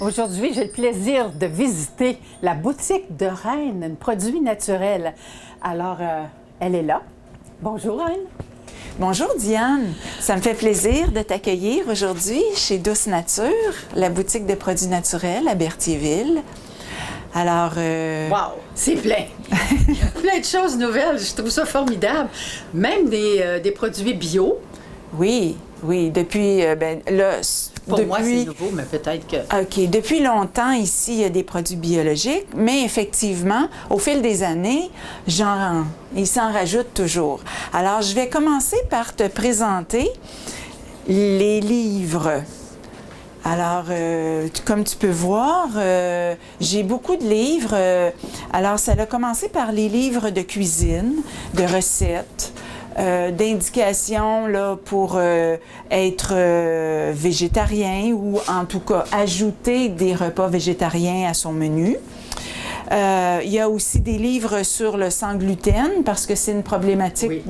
Aujourd'hui, j'ai le plaisir de visiter la boutique de Reine, produits naturels. Alors, elle est là. Bonjour, Reine. Bonjour Diane, ça me fait plaisir de t'accueillir aujourd'hui chez Douce Nature, la boutique de produits naturels à Berthierville. Alors, Wow, c'est plein! Il y a plein de choses nouvelles, je trouve ça formidable. Même des produits bio. Oui, depuis, Pour moi, c'est nouveau, mais peut-être que... OK, depuis longtemps, ici, il y a des produits biologiques, mais effectivement, au fil des années, il s'en rajoute toujours. Alors, je vais commencer par te présenter les livres. Alors, comme tu peux voir, j'ai beaucoup de livres. Alors, ça a commencé par les livres de cuisine, de recettes, d'indications là, pour être végétarien ou en tout cas ajouter des repas végétariens à son menu. Il y a aussi des livres sur le sans gluten parce que c'est une problématique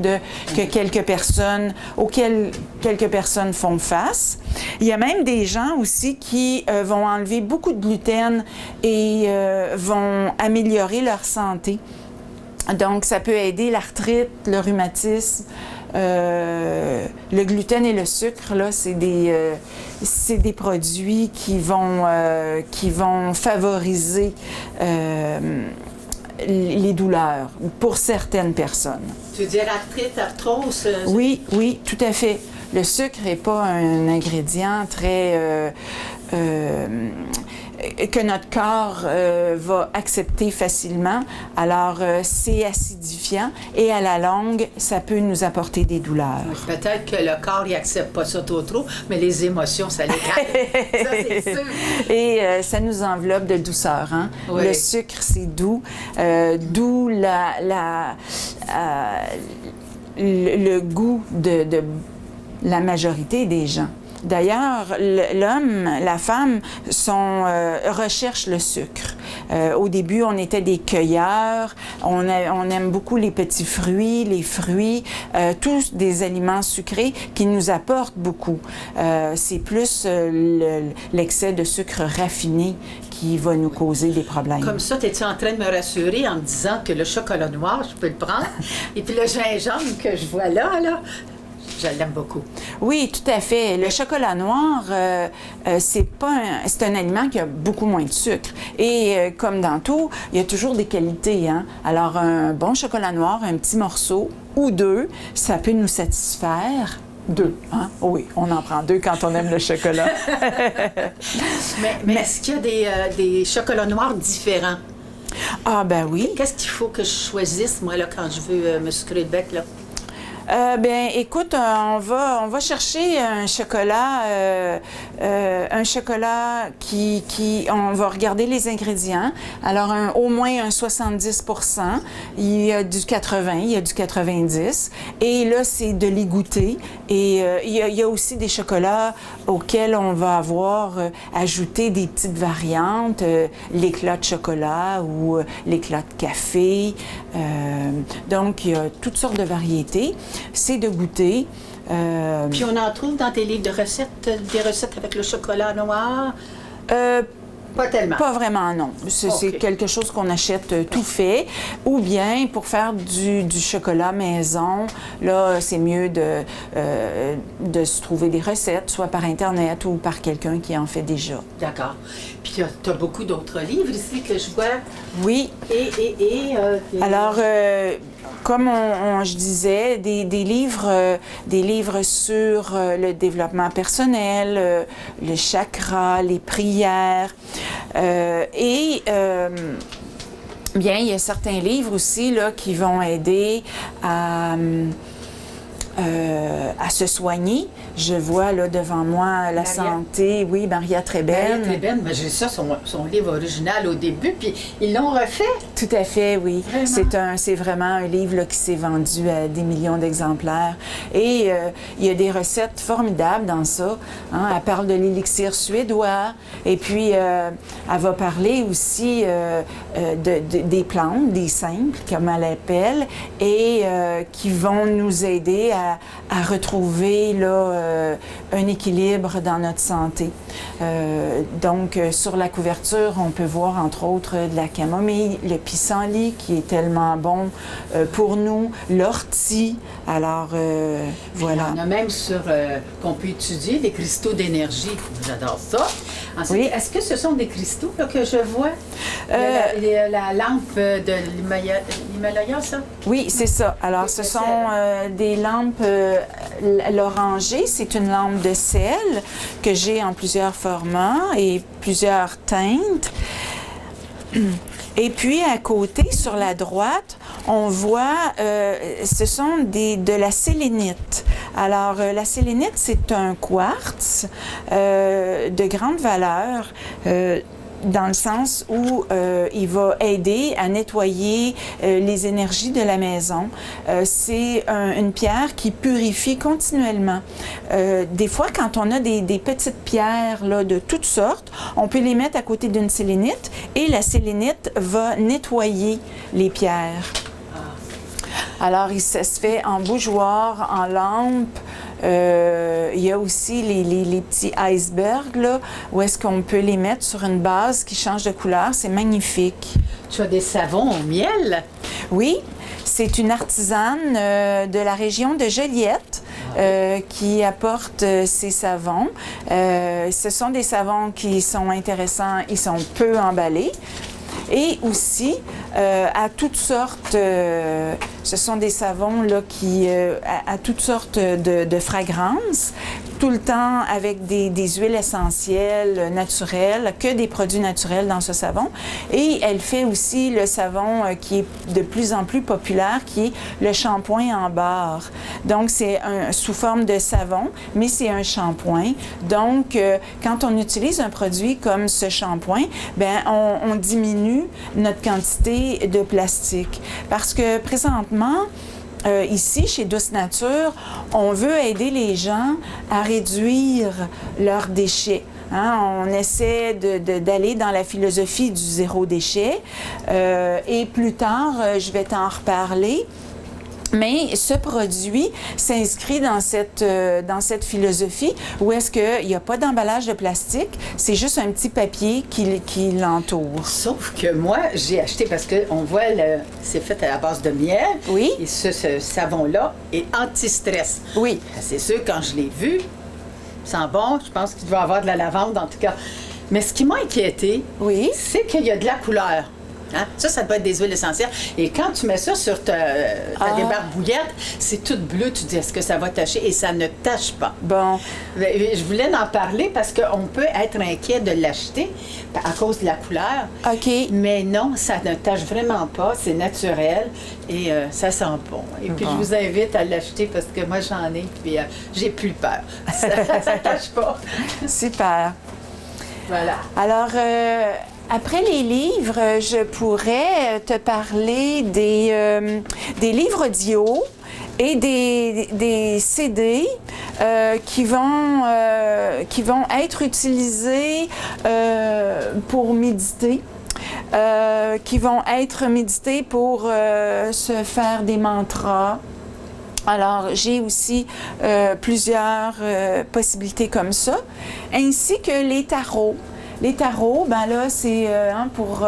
auxquelles quelques personnes font face. Il y a même des gens aussi qui vont enlever beaucoup de gluten et vont améliorer leur santé. Donc, ça peut aider l'arthrite, le rhumatisme. Le gluten et le sucre, là, c'est des produits qui vont favoriser les douleurs pour certaines personnes. Tu veux dire arthrite, arthrose? Oui, tout à fait. Le sucre n'est pas un ingrédient très... que notre corps va accepter facilement. Alors, c'est acidifiant et à la longue, ça peut nous apporter des douleurs. Oui, peut-être que le corps n'accepte pas ça trop, mais les émotions, ça les calme. Ça, c'est sûr. Et ça nous enveloppe de douceur. Hein? Oui. Le sucre, c'est doux. D'où le goût de la majorité des gens. D'ailleurs, l'homme, la femme recherchent le sucre. Au début, on était des cueilleurs. On aime beaucoup les petits fruits, les fruits, tous des aliments sucrés qui nous apportent beaucoup. C'est plus l'excès de sucre raffiné qui va nous causer des problèmes. Comme ça, es-tu en train de me rassurer en me disant que le chocolat noir, je peux le prendre, et puis le gingembre que je vois là, je l'aime beaucoup. Oui, tout à fait. Le chocolat noir, c'est un aliment qui a beaucoup moins de sucre. Et comme dans tout, il y a toujours des qualités. Hein? Alors, un bon chocolat noir, un petit morceau ou deux, ça peut nous satisfaire. Deux, hein? Oui, on en prend deux quand on aime le chocolat. mais est-ce qu'il y a des chocolats noirs différents? Ah, ben oui. Qu'est-ce qu'il faut que je choisisse, moi, là, quand je veux me sucrer le bec, là? Écoute, on va chercher un chocolat on va regarder les ingrédients. Alors, au moins un 70%, il y a du 80, il y a du 90. Et là, c'est de les goûter. Et il y a aussi des chocolats auxquels on va avoir ajouté des petites variantes, l'éclat de chocolat ou l'éclat de café. Donc, il y a toutes sortes de variétés. C'est de goûter. Puis on en trouve dans tes livres de recettes, des recettes avec le chocolat noir? Pas tellement. Pas vraiment, non. C'est quelque chose qu'on achète tout fait. Ou bien, pour faire du chocolat maison, là, c'est mieux de se trouver des recettes, soit par Internet ou par quelqu'un qui en fait déjà. D'accord. Puis tu as beaucoup d'autres livres ici que je vois. Oui. Alors, comme je disais, des livres sur le développement personnel, le chakra, les prières. Bien, il y a certains livres aussi là, qui vont aider à se soigner. Je vois là devant moi la santé, oui, Maria Trébène. Maria Trébène, mais j'ai ça, son livre original au début, puis ils l'ont refait. Tout à fait, oui. C'est vraiment un livre là, qui s'est vendu à des millions d'exemplaires. Et il y a des recettes formidables dans ça. Hein? Elle parle de l'élixir suédois, et puis elle va parler aussi des plantes, des simples, comme elle appelle, et qui vont nous aider à retrouver là, un équilibre dans notre santé. Donc, sur la couverture, on peut voir entre autres de la camomille, le pissenlit qui est tellement bon pour nous, l'ortie. Alors, voilà. Il y en a même qu'on peut étudier des cristaux d'énergie. J'adore ça. Ensuite, Oui. est-ce que ce sont des cristaux là, que je vois? La lampe de l'Himalaya, ça? Oui, c'est ça. Alors, ce sont des lampes, l'orangé, c'est une lampe de sel que j'ai en plusieurs formats et plusieurs teintes. Et puis, à côté, sur la droite, on voit, ce sont de la sélénite. Alors, la sélénite, c'est un quartz de grande valeur. Dans le sens où il va aider à nettoyer les énergies de la maison. C'est une pierre qui purifie continuellement. Des fois, quand on a des petites pierres là, de toutes sortes, on peut les mettre à côté d'une sélénite et la sélénite va nettoyer les pierres. Alors, ça se fait en bougeoir, en lampe. Il y a aussi les petits icebergs, là, où est-ce qu'on peut les mettre sur une base qui change de couleur. C'est magnifique. Tu as des savons au miel? Oui, c'est une artisane de la région de Joliette qui apporte ces savons. Ce sont des savons qui sont intéressants, ils sont peu emballés. Et aussi, à toutes sortes, ce sont des savons là, qui, à toutes sortes de fragrances, tout le temps avec des huiles essentielles naturelles, que des produits naturels dans ce savon. Et elle fait aussi le savon qui est de plus en plus populaire, qui est le shampoing en barre. Donc, c'est sous forme de savon, mais c'est un shampoing. Donc, quand on utilise un produit comme ce shampoing, bien, on diminue notre quantité de plastique. Parce que présentement, ici, chez Douce Nature, on veut aider les gens à réduire leurs déchets. Hein? On essaie d'aller dans la philosophie du zéro déchet. Et plus tard, je vais t'en reparler. Mais ce produit s'inscrit dans cette philosophie où est-ce qu'il n'y a pas d'emballage de plastique, c'est juste un petit papier qui l'entoure. Sauf que moi, j'ai acheté parce qu'on voit, c'est fait à la base de miel. Oui. Et ce savon-là est anti-stress. Oui. C'est sûr, quand je l'ai vu, ça sent bon. Je pense qu'il doit y avoir de la lavande, en tout cas. Mais ce qui m'a inquiété, Oui. c'est qu'il y a de la couleur. Hein? Ça peut être des huiles essentielles. Et quand tu mets ça sur ta débarbouillette, c'est tout bleu. Tu dis, est-ce que ça va tacher? Et ça ne tache pas. Bon. Je voulais en parler parce qu'on peut être inquiet de l'acheter à cause de la couleur. OK. Mais non, ça ne tache vraiment pas. C'est naturel et ça sent bon. Et puis, Bon. je vous invite à l'acheter parce que moi, j'en ai puis j'ai plus peur. Ça ne tache pas. Super. Voilà. Alors, après les livres, je pourrais te parler des livres audio et des CD qui vont être utilisés pour méditer. Qui vont être médités pour se faire des mantras. Alors, j'ai aussi plusieurs possibilités comme ça, ainsi que les tarots. Les tarots, ben là, c'est pour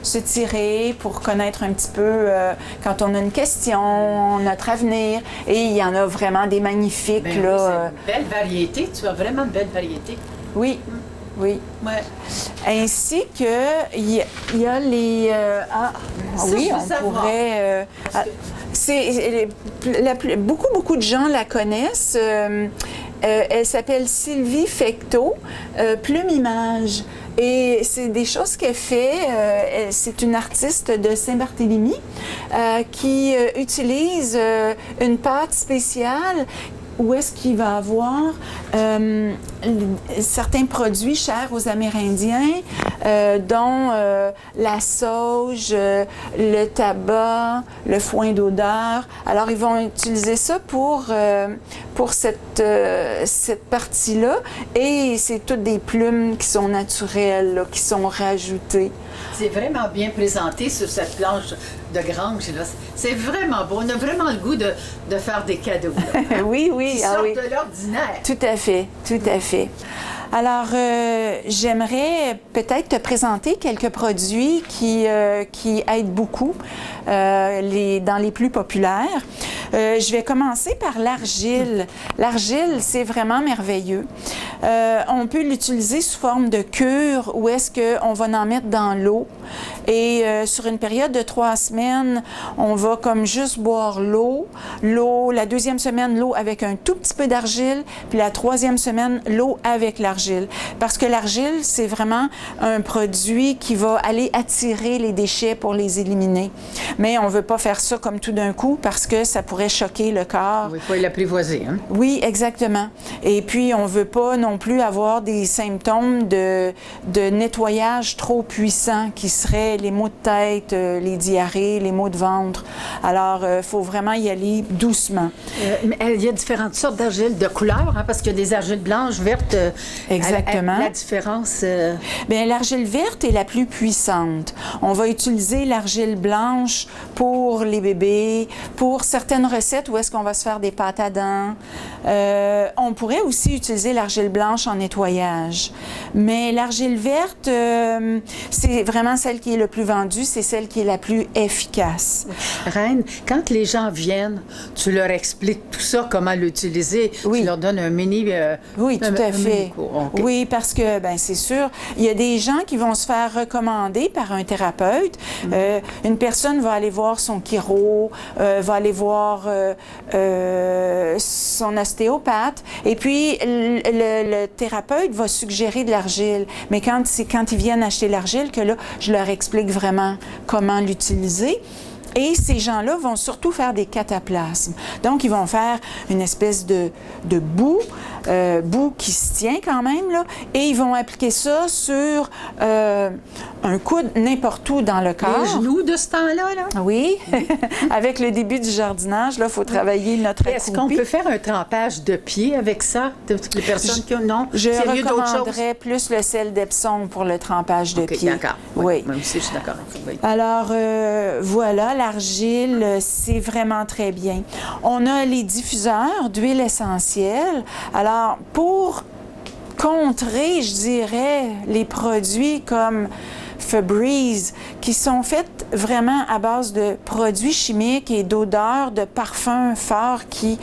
se tirer, pour connaître un petit peu quand on a une question, notre avenir. Et il y en a vraiment des magnifiques. Ben là. oui, c'est une belle variété. Tu as vraiment une belle variété. Oui, oui. Ouais. Ainsi que, il y a les... Ça, oui, je veux on savoir. pourrait... beaucoup de gens la connaissent. Elle s'appelle Sylvie Fecteau, Plume Image. Et c'est des choses qu'elle fait. C'est une artiste de Saint-Barthélemy qui utilise une pâte spéciale où est-ce qu'il va avoir certains produits chers aux Amérindiens, dont la sauge, le tabac, le foin d'odeur. Alors, ils vont utiliser ça pour cette partie-là. Et c'est toutes des plumes qui sont naturelles, là, qui sont rajoutées. C'est vraiment bien présenté sur cette planche de grange. Là. C'est vraiment beau. On a vraiment le goût de faire des cadeaux. Là. Oui, oui. Qui sortent de l'ordinaire. Tout à fait, tout à fait. Alors, j'aimerais peut-être te présenter quelques produits qui aident beaucoup dans les plus populaires. Je vais commencer par l'argile. L'argile, c'est vraiment merveilleux. On peut l'utiliser sous forme de cure ou est-ce qu'on va en mettre dans l'eau. Et sur une période de 3 semaines, on va comme juste boire l'eau. La 2e semaine, l'eau avec un tout petit peu d'argile. Puis la 3e semaine, l'eau avec l'argile. Parce que l'argile, c'est vraiment un produit qui va aller attirer les déchets pour les éliminer. Mais on ne veut pas faire ça comme tout d'un coup parce que ça pourrait choquer le corps. Oui, il faut l'apprivoiser. Hein? Oui, exactement. Et puis, on ne veut pas non plus avoir des symptômes de nettoyage trop puissants qui seraient les maux de tête, les diarrhées, les maux de ventre. Alors, il faut vraiment y aller doucement. Mais il y a différentes sortes d'argile de couleurs, hein, parce qu'il y a des argiles blanches, vertes. Exactement. La différence... Bien, l'argile verte est la plus puissante. On va utiliser l'argile blanche pour les bébés, pour certaines recettes où est-ce qu'on va se faire des pâtes à dents. On pourrait aussi utiliser l'argile blanche en nettoyage. Mais l'argile verte, c'est vraiment celle qui est le plus vendue, c'est celle qui est la plus efficace. Reine, quand les gens viennent, tu leur expliques tout ça, comment l'utiliser. Oui. Tu leur donnes un mini... Oui, tout à fait. Okay. Oui, parce que, ben c'est sûr, il y a des gens qui vont se faire recommander par un thérapeute. Une personne va aller voir son chiro, va aller voir son ostéopathe, et puis le thérapeute va suggérer de l'argile. Mais quand ils viennent acheter l'argile, que là, je leur explique vraiment comment l'utiliser. Et ces gens-là vont surtout faire des cataplasmes. Donc, ils vont faire une espèce de boue, boue qui se tient quand même, là, et ils vont appliquer ça sur un coude n'importe où dans le corps. Les genoux de ce temps-là, là? Oui. Avec le début du jardinage, là, il faut travailler notre accroupi. Est-ce qu'on peut faire un trempage de pied avec ça? Les personnes qui ont... Non? Je recommanderais plus le sel d'Epsom pour le trempage de pied. D'accord. Oui. Moi aussi, je suis d'accord. Oui. Alors, voilà, l'argile, c'est vraiment très bien. On a les diffuseurs d'huile essentielle. Alors, pour contrer, je dirais, les produits comme Febreze, qui sont faits vraiment à base de produits chimiques et d'odeurs, de parfums forts qui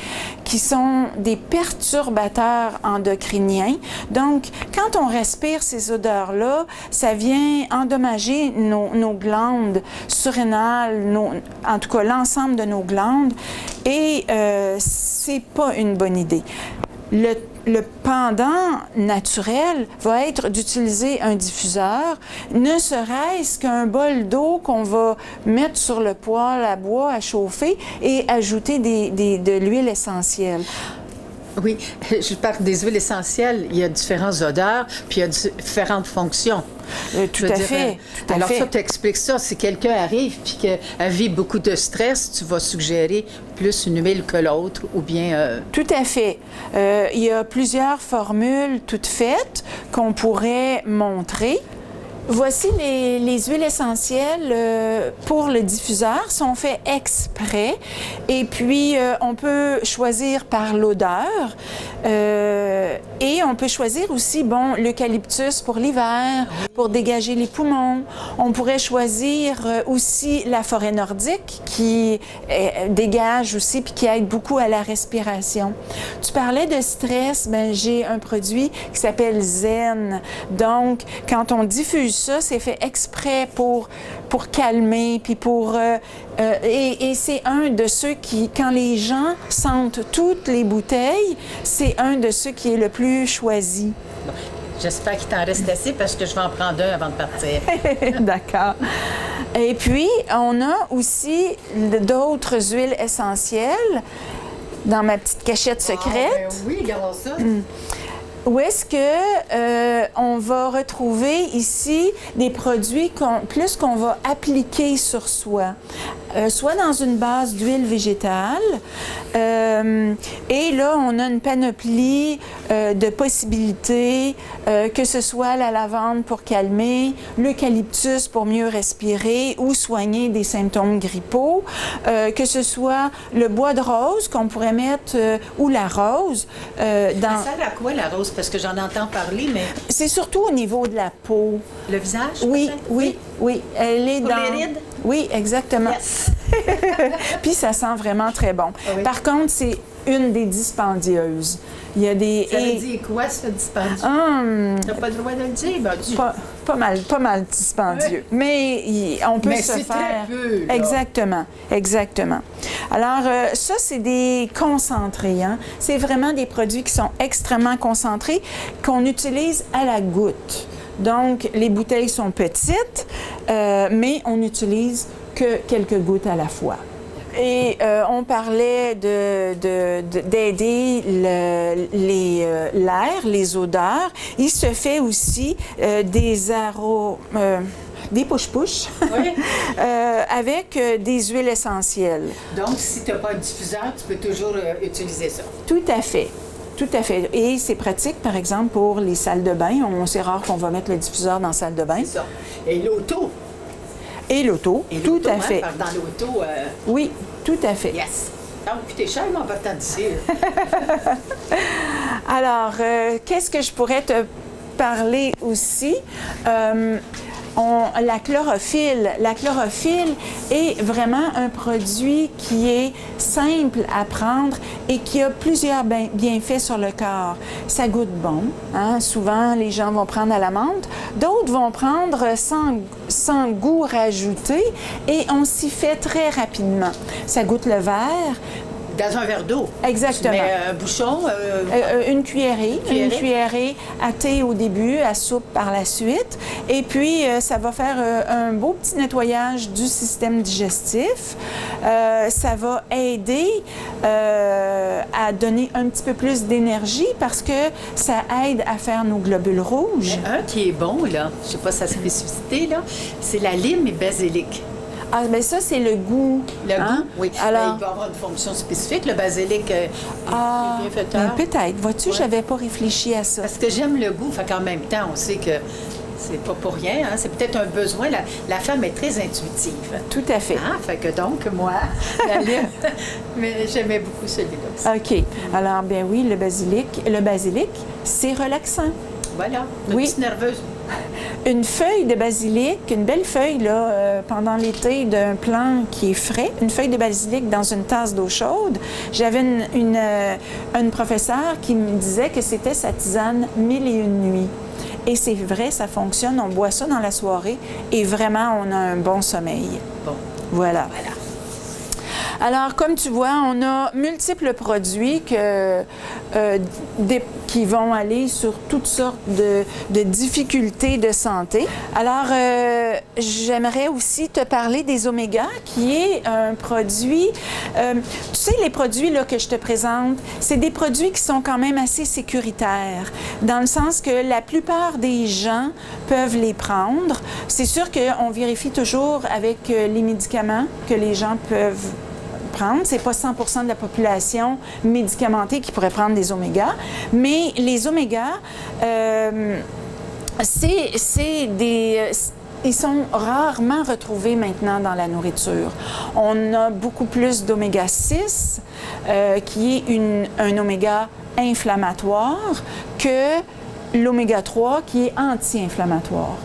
sont des perturbateurs endocriniens. Donc, quand on respire ces odeurs-là, ça vient endommager nos glandes surrénales, en tout cas l'ensemble de nos glandes, et c'est pas une bonne idée. Le pendant naturel va être d'utiliser un diffuseur, ne serait-ce qu'un bol d'eau qu'on va mettre sur le poêle à bois à chauffer et ajouter de l'huile essentielle. Oui, je parle des huiles essentielles. Il y a différentes odeurs, puis il y a différentes fonctions. Tout à fait. Alors ça, tu expliques ça. Si quelqu'un arrive puis qu'elle vit beaucoup de stress, tu vas suggérer plus une huile que l'autre ou bien... Tout à fait. Il y a plusieurs formules toutes faites qu'on pourrait montrer. Voici les huiles essentielles pour le diffuseur, sont faits exprès. Et puis, on peut choisir par l'odeur. Et on peut choisir aussi, bon, l'eucalyptus pour l'hiver, pour dégager les poumons. On pourrait choisir aussi la forêt nordique qui dégage aussi puis qui aide beaucoup à la respiration. Tu parlais de stress, ben j'ai un produit qui s'appelle Zen. Donc, quand on diffuse ça, c'est fait exprès pour calmer, puis et c'est un de ceux qui, quand les gens sentent toutes les bouteilles, c'est un de ceux qui est le plus choisi. Bon, j'espère qu'il t'en reste assez parce que je vais en prendre un avant de partir. D'accord. Et puis, on a aussi d'autres huiles essentielles dans ma petite cachette secrète. Ben oui, regardons ça. où est-ce que on va retrouver ici des produits qu'on va appliquer sur soi, soit dans une base d'huile végétale, et là on a une panoplie de possibilités, que ce soit la lavande pour calmer, l'eucalyptus pour mieux respirer ou soigner des symptômes grippaux, que ce soit le bois de rose qu'on pourrait mettre, ou la rose. Ça sert à quoi la rose? Parce que j'en entends parler, mais... C'est surtout au niveau de la peau. Le visage? Oui, peut-être? oui. Elle est Pour dans... les rides? Oui, exactement. Yes. Puis ça sent vraiment très bon. Ah oui. Par contre, c'est une des dispendieuses. Il y a des... Ça veut dire quoi, ce dispendieux? T'as pas le droit de le dire? Ben, Pas mal dispendieux. Oui. Mais on peut Mais se c'est faire... très peu, là. Exactement. Alors, ça, c'est des concentrés. Hein? C'est vraiment des produits qui sont extrêmement concentrés, qu'on utilise à la goutte. Donc, les bouteilles sont petites, mais on n'utilise que quelques gouttes à la fois. Et on parlait d'aider l'air, les odeurs. Il se fait aussi des push-push Oui. avec des huiles essentielles. Donc, si tu n'as pas de diffuseur, tu peux toujours utiliser ça. Tout à fait. Tout à fait. Et c'est pratique, par exemple, pour les salles de bain. C'est rare qu'on va mettre le diffuseur dans la salle de bain. C'est ça. Et l'auto. Et l'auto, tout à fait. Dans l'auto... Oui, tout à fait. Yes. Donc, puis t'es cher, mon partant d'ici. Alors, qu'est-ce que je pourrais te parler aussi? La chlorophylle. La chlorophylle est vraiment un produit qui est simple à prendre et qui a plusieurs bienfaits sur le corps. Ça goûte bon. Hein? Souvent, les gens vont prendre à la menthe. D'autres vont prendre sans goût rajouté et on s'y fait très rapidement. Ça goûte le vert. Dans un verre d'eau. Exactement. Tu mets un bouchon. Une cuillerée. Une cuillerée à thé au début, à soupe par la suite. Et puis, ça va faire un beau petit nettoyage du système digestif. Ça va aider à donner un petit peu plus d'énergie parce que ça aide à faire nos globules rouges. Mais un qui est bon, là, je ne sais pas sa spécificité, là, c'est la lime et basilic. Ah, bien ça, c'est le goût. Le goût, oui. Alors, il va avoir une fonction spécifique. Le basilic est bienfaiteur. Peut-être. Vois-tu, je n'avais pas réfléchi à ça. Parce que j'aime le goût. Fait qu'en même temps, on sait que c'est pas pour rien. Hein? C'est peut-être un besoin. La femme est très intuitive. Tout à fait. Ah, fait que donc, moi, la lime, mais j'aimais beaucoup celui-là aussi. OK. Alors, bien oui, le basilic, c'est relaxant. Voilà. Une Oui. petite nerveuse. Une feuille de basilic, une belle feuille là, pendant l'été d'un plant qui est frais, une feuille de basilic dans une tasse d'eau chaude. J'avais une professeure qui me disait que c'était sa tisane 1001 nuits. Et c'est vrai, ça fonctionne. On boit ça dans la soirée et vraiment, on a un bon sommeil. Bon. Voilà. Alors, comme tu vois, on a multiples produits qui vont aller sur toutes sortes de difficultés de santé. Alors, j'aimerais aussi te parler des oméga, qui est un produit... tu sais, les produits là, que je te présente, c'est des produits qui sont quand même assez sécuritaires, dans le sens que la plupart des gens peuvent les prendre. C'est sûr qu'on vérifie toujours avec les médicaments que les gens peuvent prendre. C'est pas 100% de la population médicamentée qui pourrait prendre des oméga, mais les oméga, ils sont rarement retrouvés maintenant dans la nourriture. On a beaucoup plus d'oméga 6, qui est un oméga inflammatoire, que l'oméga 3, qui est anti-inflammatoire.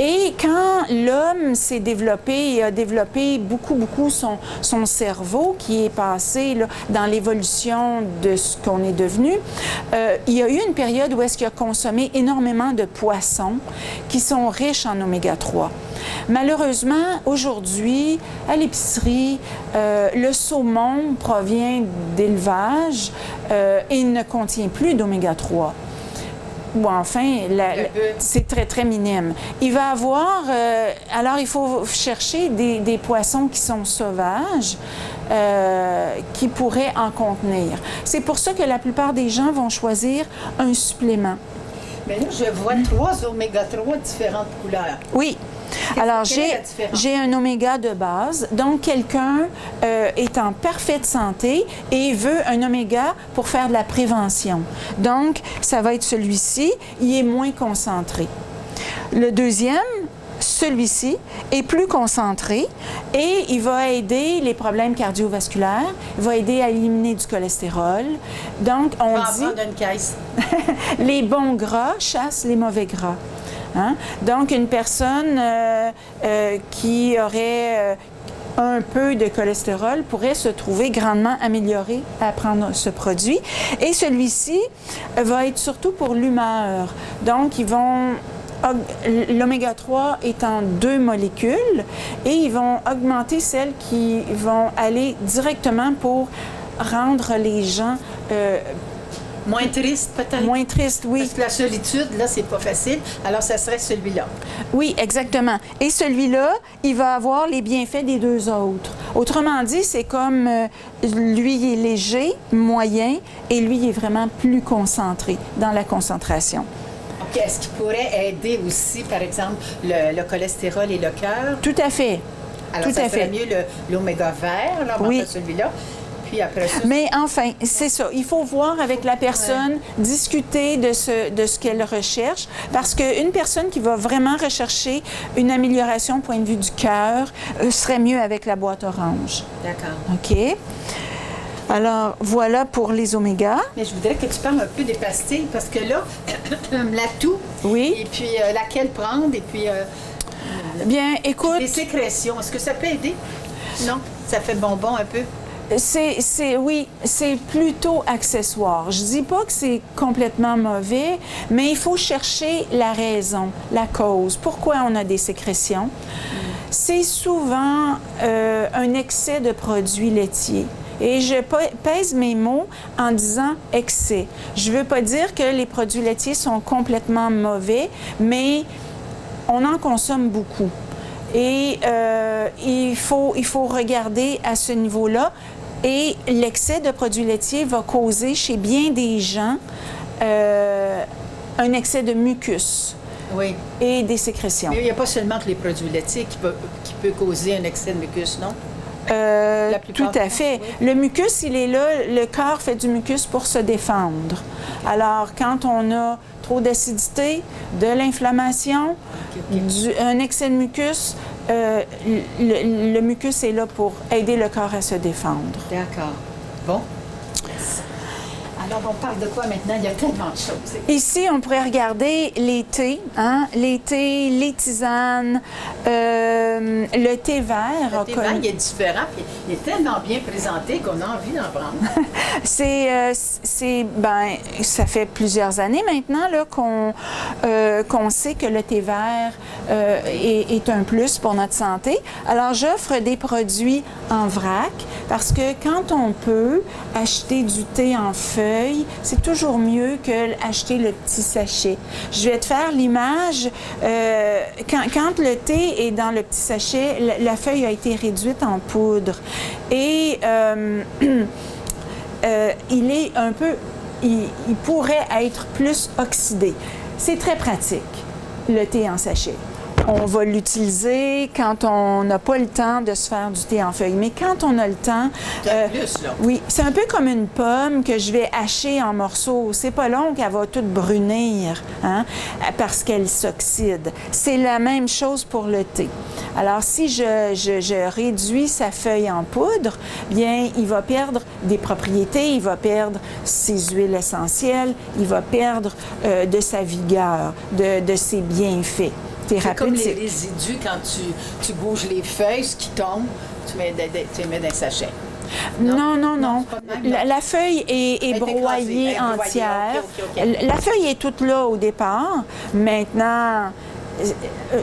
Et quand l'homme s'est développé et a développé beaucoup son cerveau, qui est passé là, dans l'évolution de ce qu'on est devenu, il y a eu une période où est-ce qu'il a consommé énormément de poissons qui sont riches en oméga 3. Malheureusement, aujourd'hui, à l'épicerie, le saumon provient d'élevage et ne contient plus d'oméga 3. ou enfin, c'est très, très minime. Il va avoir, alors il faut chercher des poissons qui sont sauvages, qui pourraient en contenir. C'est pour ça que la plupart des gens vont choisir un supplément. Mais là, je vois 3 oméga 3 différentes couleurs. Oui. Alors, j'ai un oméga de base. Donc, quelqu'un est en parfaite santé et veut un oméga pour faire de la prévention. Donc, ça va être celui-ci. Il est moins concentré. Le deuxième, celui-ci, est plus concentré et il va aider les problèmes cardiovasculaires, il va aider à éliminer du cholestérol. Donc, on dit... une caisse. Les bons gras chassent les mauvais gras. Hein? Donc, une personne qui aurait un peu de cholestérol pourrait se trouver grandement améliorée à prendre ce produit. Et celui-ci va être surtout pour l'humeur. Donc, l'oméga 3 est en 2 molécules et ils vont augmenter celles qui vont aller directement pour rendre les gens... moins triste, peut-être? Moins triste, oui. Parce que la solitude, là, c'est pas facile. Alors, ça serait celui-là. Oui, exactement. Et celui-là, il va avoir les bienfaits des 2 autres. Autrement dit, c'est comme lui, il est léger, moyen, et lui, il est vraiment plus concentré dans la concentration. OK. Est-ce qu'il pourrait aider aussi, par exemple, le cholestérol et le cœur? Tout à fait. Alors, ça serait mieux l'oméga vert, là, on va faire celui-là. Puis après ça, mais enfin, c'est ça. Il faut voir avec la personne, discuter de ce qu'elle recherche, parce qu'une personne qui va vraiment rechercher une amélioration au point de vue du cœur serait mieux avec la boîte orange. D'accord. OK. Alors, voilà pour les omégas. Mais je voudrais que tu parles un peu des pastilles, parce que là, l'atout, oui. Et puis laquelle prendre, et puis... bien, écoute... Les sécrétions, est-ce que ça peut aider? Non? Ça fait bonbon un peu? Oui, c'est plutôt accessoire. Je dis pas que c'est complètement mauvais, mais il faut chercher la raison, la cause. Pourquoi on a des sécrétions? C'est souvent un excès de produits laitiers. Et je pèse mes mots en disant excès. Je veux pas dire que les produits laitiers sont complètement mauvais, mais on en consomme beaucoup. Et il faut regarder à ce niveau-là. Et l'excès de produits laitiers va causer chez bien des gens un excès de mucus et des sécrétions. Mais il n'y a pas seulement que les produits laitiers qui peut causer un excès de mucus, non? Tout à fait. Oui. Le mucus, il est là, le corps fait du mucus pour se défendre. Alors, quand on a trop d'acidité, de l'inflammation, un excès de mucus, le mucus est là pour aider le corps à se défendre. D'accord. Bon. Alors, on parle de quoi maintenant? Il y a tellement de choses. Ici, on pourrait regarder les thés, hein? Les thés, les tisanes, le thé vert. Le thé vert, il est différent, puis il est tellement bien présenté qu'on a envie d'en prendre. Ça fait plusieurs années maintenant là, qu'on sait que le thé vert est un plus pour notre santé. Alors, j'offre des produits en vrac parce que quand on peut acheter du thé en feuilles, c'est toujours mieux que acheter le petit sachet. Je vais te faire l'image. Quand le thé est dans le petit sachet, la feuille a été réduite en poudre. Et il est un peu... Il pourrait être plus oxydé. C'est très pratique, le thé en sachet. On va l'utiliser quand on n'a pas le temps de se faire du thé en feuille. Mais quand on a le temps... oui, c'est un peu comme une pomme que je vais hacher en morceaux. C'est pas long qu'elle va toute brunir, hein, parce qu'elle s'oxyde. C'est la même chose pour le thé. Alors, si je réduis sa feuille en poudre, bien, il va perdre des propriétés, il va perdre ses huiles essentielles, il va perdre de sa vigueur, de ses bienfaits. C'est comme les résidus quand tu bouges les feuilles, ce qui tombe, tu les mets dans un sachet. Non. La feuille est broyée entière. Okay. La feuille est toute là au départ. Maintenant,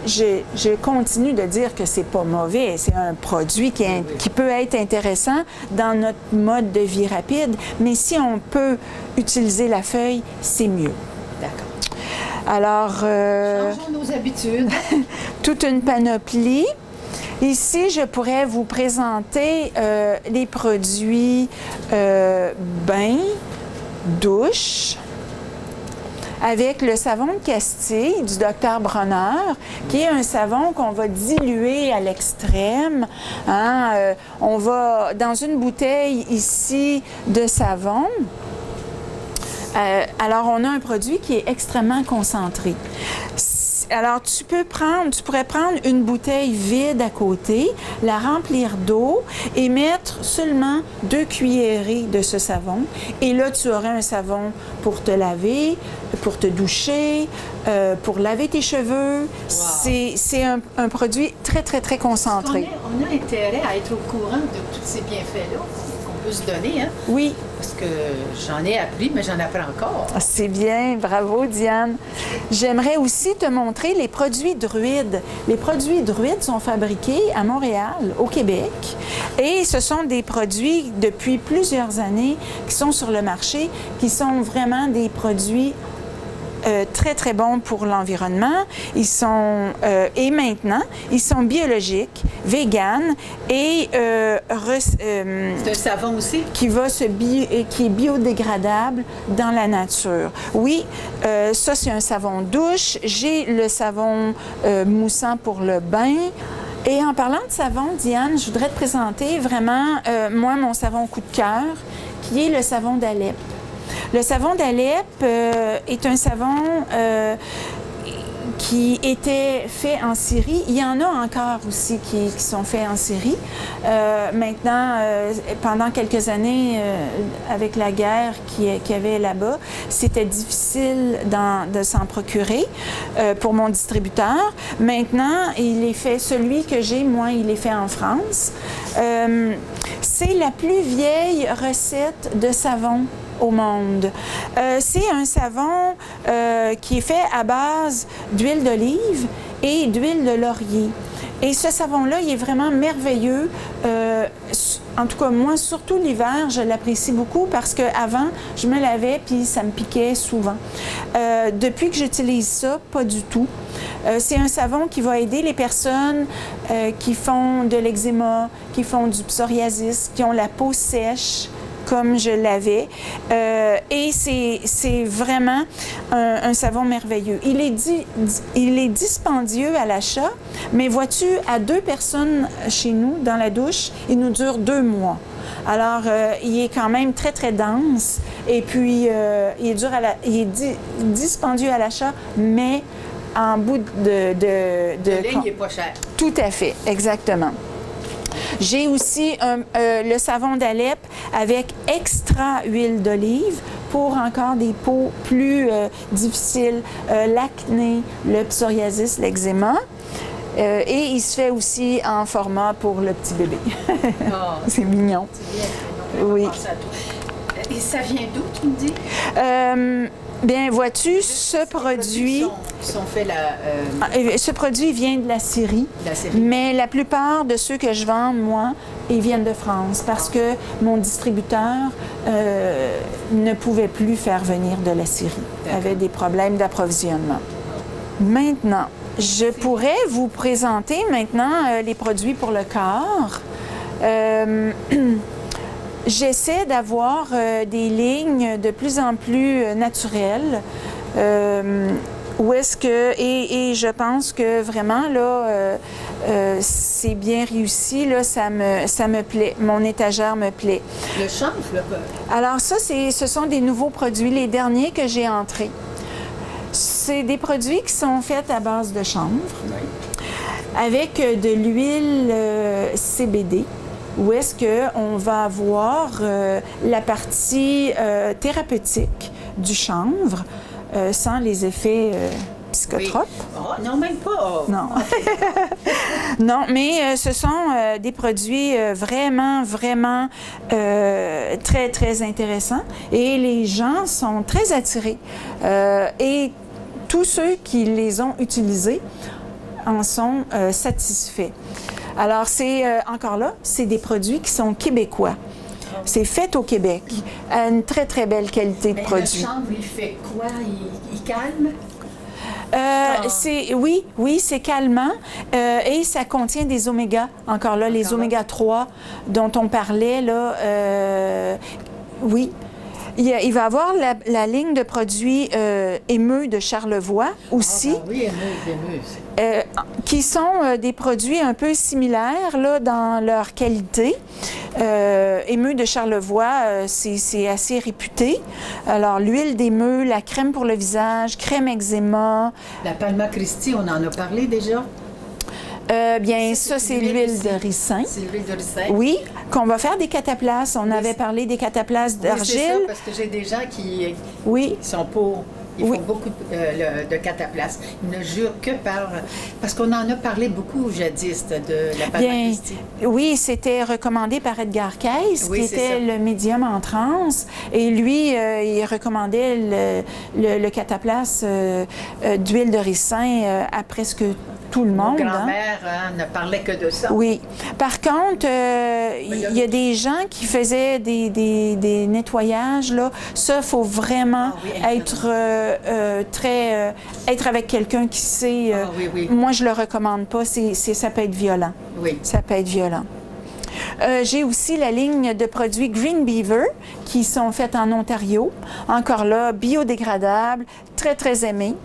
je continue de dire que c'est pas mauvais. C'est un produit qui peut être intéressant dans notre mode de vie rapide. Mais si on peut utiliser la feuille, c'est mieux. D'accord. Alors, Changeons nos habitudes. toute une panoplie. Ici, je pourrais vous présenter les produits bain, douche, avec le savon de Castille du Dr Bronner, qui est un savon qu'on va diluer à l'extrême. Hein? On va, dans une bouteille ici de savon, alors on a un produit qui est extrêmement concentré. Alors, tu pourrais prendre une bouteille vide à côté, la remplir d'eau et mettre seulement 2 cuillerées de ce savon. Et là, tu aurais un savon pour te laver, pour te doucher, pour laver tes cheveux. Wow. C'est un produit très, très, très concentré. On a intérêt à être au courant de tous ces bienfaits-là qu'on peut se donner, hein? Oui. Parce que j'en ai appris, mais j'en apprends encore. C'est bien, bravo Diane. J'aimerais aussi te montrer les produits druides. Les produits druides sont fabriqués à Montréal, au Québec, et ce sont des produits depuis plusieurs années qui sont sur le marché, qui sont vraiment des produits très, très bons pour l'environnement. Ils sont, et maintenant, ils sont biologiques, véganes et c'est un savon aussi? Qui est biodégradable dans la nature. Oui, ça, c'est un savon douche. J'ai le savon moussant pour le bain. Et en parlant de savon, Diane, je voudrais te présenter vraiment, moi, mon savon coup de cœur, qui est le savon d'Alep. Le savon d'Alep est un savon qui était fait en Syrie. Il y en a encore aussi qui sont faits en Syrie. Maintenant, pendant quelques années, avec la guerre qu'il y avait là-bas, c'était difficile de s'en procurer pour mon distributeur. Maintenant, il est fait, celui que j'ai, moi, il est fait en France. C'est la plus vieille recette de savon au monde. C'est un savon qui est fait à base d'huile d'olive et d'huile de laurier. Et ce savon-là, il est vraiment merveilleux. En tout cas, moi, surtout l'hiver, je l'apprécie beaucoup parce qu'avant, je me lavais puis ça me piquait souvent. Depuis que j'utilise ça, pas du tout. C'est un savon qui va aider les personnes qui font de l'eczéma, qui font du psoriasis, qui ont la peau sèche, comme je l'avais. Et c'est vraiment un savon merveilleux. Il est dispendieux à l'achat, mais vois-tu, à 2 personnes chez nous, dans la douche, il nous dure 2 mois. Alors, il est quand même très, très dense. Et puis, il est dispendieux à l'achat, mais en bout de ligne, il n'est pas cher. Tout à fait, exactement. J'ai aussi le savon d'Alep avec extra huile d'olive pour encore des peaux plus difficiles, l'acné, le psoriasis, l'eczéma. Et il se fait aussi en format pour le petit bébé. Oh, c'est mignon. C'est bien. Oui. Et ça vient d'où, tu me dis? Bien, vois-tu, ce produit... ce produit vient de la Syrie, mais la plupart de ceux que je vends, moi, ils viennent de France parce que mon distributeur ne pouvait plus faire venir de la Syrie. Il avait des problèmes d'approvisionnement. Maintenant, je pourrais vous présenter maintenant les produits pour le corps. J'essaie d'avoir des lignes de plus en plus naturelles. Où est-ce que... Et je pense que vraiment, là, c'est bien réussi. Là, ça me plaît. Mon étagère me plaît. Le chanvre, là? Alors ça, ce sont des nouveaux produits, les derniers que j'ai entrés. C'est des produits qui sont faits à base de chanvre, avec de l'huile CBD. Où est-ce qu'on va avoir la partie thérapeutique du chanvre sans les effets psychotropes. Oui. Oh, non, même pas. Non. Non, mais ce sont des produits vraiment, vraiment très, très intéressants et les gens sont très attirés. Et tous ceux qui les ont utilisés en sont satisfaits. Alors, c'est encore là, c'est des produits qui sont québécois. C'est fait au Québec, à une très, très belle qualité de produit. Le chanvre, il fait quoi? Il calme? Oui, c'est calmant et ça contient des oméga. Encore là, les oméga 3 dont on parlait, là, oui. Il va y avoir la ligne de produits Émeu de Charlevoix aussi. Ah, ben oui, Émeu. Qui sont des produits un peu similaires là, dans leur qualité. Émeu de Charlevoix, c'est assez réputé. Alors, l'huile d'émeu, la crème pour le visage, crème eczéma. La Palma Christi, on en a parlé déjà? Bien, ça, c'est l'huile de ricin. C'est l'huile de ricin? Oui, qu'on va faire des cataplasmes. On avait parlé des cataplasmes d'argile. Oui, c'est ça, parce que j'ai des gens qui sont pour... Ils font beaucoup de cataplasmes. Ils ne jurent que par... Parce qu'on en a parlé beaucoup jadis de la Palma Christi. Oui, c'était recommandé par Edgar Cayce, qui était le médium en transe. Et lui, il recommandait le cataplasme d'huile de ricin à presque tout le monde. Mon grand-mère ne parlait que de ça. Oui. Par contre, il y a des gens qui faisaient des nettoyages, là. Ça, il faut vraiment être être avec quelqu'un qui sait. Moi, je le recommande pas. Ça peut être violent. Oui. Ça peut être violent. J'ai aussi la ligne de produits Green Beaver qui sont faits en Ontario. Encore là, biodégradables, très, très aimés.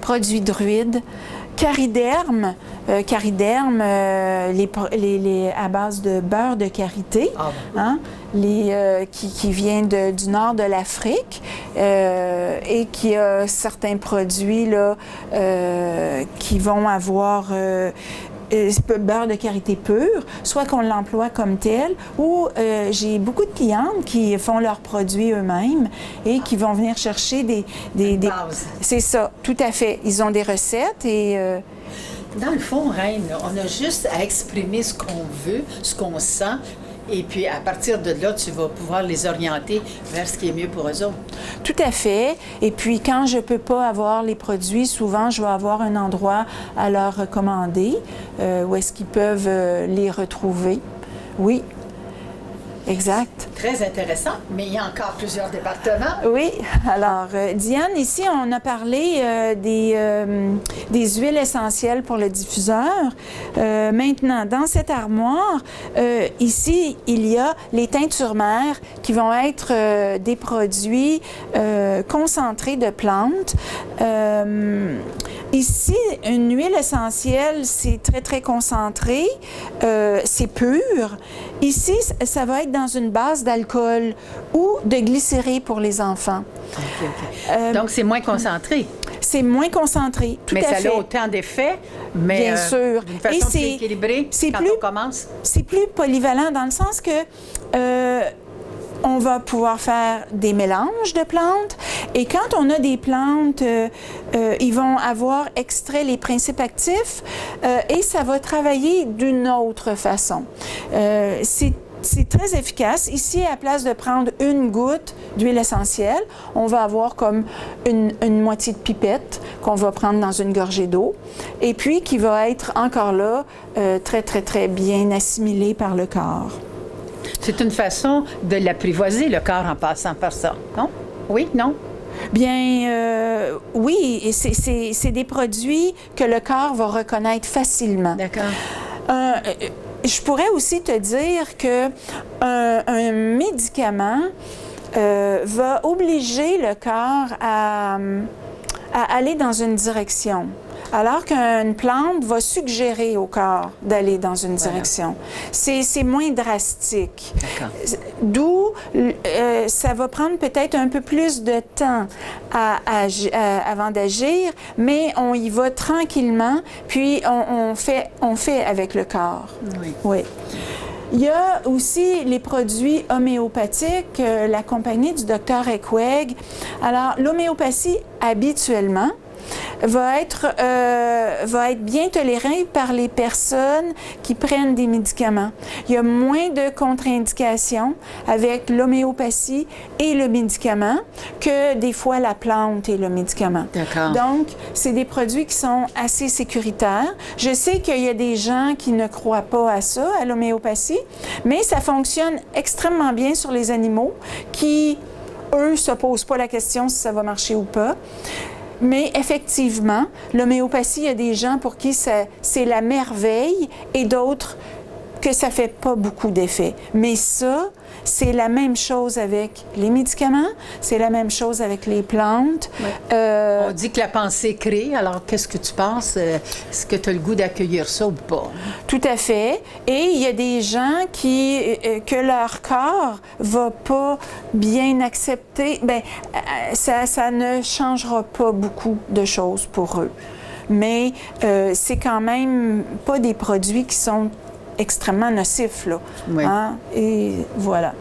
Produits druides. Cariderme, à base de beurre de karité, qui vient du nord de l'Afrique et qui a certains produits là, qui vont avoir beurre de karité pur, soit qu'on l'emploie comme tel, ou j'ai beaucoup de clientes qui font leurs produits eux-mêmes et qui vont venir chercher des c'est ça, tout à fait. Ils ont des recettes et... Dans le fond, Reine, on a juste à exprimer ce qu'on veut, ce qu'on sent, et puis à partir de là, tu vas pouvoir les orienter vers ce qui est mieux pour eux autres. Tout à fait. Et puis quand je ne peux pas avoir les produits, souvent je vais avoir un endroit à leur recommander où est-ce qu'ils peuvent les retrouver. Oui. Exact. Très intéressant, mais il y a encore plusieurs départements. Oui. Alors, Diane, ici, on a parlé des huiles essentielles pour le diffuseur. Maintenant, dans cette armoire, ici, il y a les teintures mères qui vont être des produits concentrés de plantes. Ici, une huile essentielle, c'est très, très concentré. C'est pur. Ici, ça va être dans une base d'alcool ou de glycérée pour les enfants. Okay. Donc, c'est moins concentré. C'est moins concentré, tout à fait. Mais ça a autant d'effets, mais bien sûr. d'une façon plus équilibrée quand on commence. C'est plus polyvalent dans le sens que on va pouvoir faire des mélanges de plantes et quand on a des plantes, ils vont avoir extrait les principes actifs et ça va travailler d'une autre façon. C'est très efficace. Ici, à la place de prendre une goutte d'huile essentielle, on va avoir comme une moitié de pipette qu'on va prendre dans une gorgée d'eau et puis qui va être encore là très, très, très bien assimilée par le corps. C'est une façon de l'apprivoiser, le corps, en passant par ça, non? Oui, non? Bien, oui, et c'est des produits que le corps va reconnaître facilement. D'accord. Je pourrais aussi te dire que un médicament va obliger le corps à aller dans une direction. Alors qu'une plante va suggérer au corps d'aller dans une direction. C'est moins drastique. D'où ça va prendre peut-être un peu plus de temps avant d'agir, mais on y va tranquillement, puis on fait avec le corps. Oui. Il y a aussi les produits homéopathiques, la compagnie du Dr. Ekweg. Alors, l'homéopathie, habituellement, va être bien tolérée par les personnes qui prennent des médicaments. Il y a moins de contre-indications avec l'homéopathie et le médicament que des fois la plante et le médicament. D'accord. Donc, c'est des produits qui sont assez sécuritaires. Je sais qu'il y a des gens qui ne croient pas à ça, à l'homéopathie, mais ça fonctionne extrêmement bien sur les animaux qui, eux, ne se posent pas la question si ça va marcher ou pas. Mais effectivement, l'homéopathie, il y a des gens pour qui c'est la merveille et d'autres que ça ne fait pas beaucoup d'effet. Mais ça, c'est la même chose avec les médicaments, c'est la même chose avec les plantes. Oui. On dit que la pensée crée, alors qu'est-ce que tu penses? Est-ce que tu as le goût d'accueillir ça ou pas? Tout à fait. Et il y a des gens que leur corps va pas bien accepter. Bien, ça ne changera pas beaucoup de choses pour eux. Mais c'est quand même pas des produits qui sont extrêmement nocifs, là. Oui. Hein? Et voilà.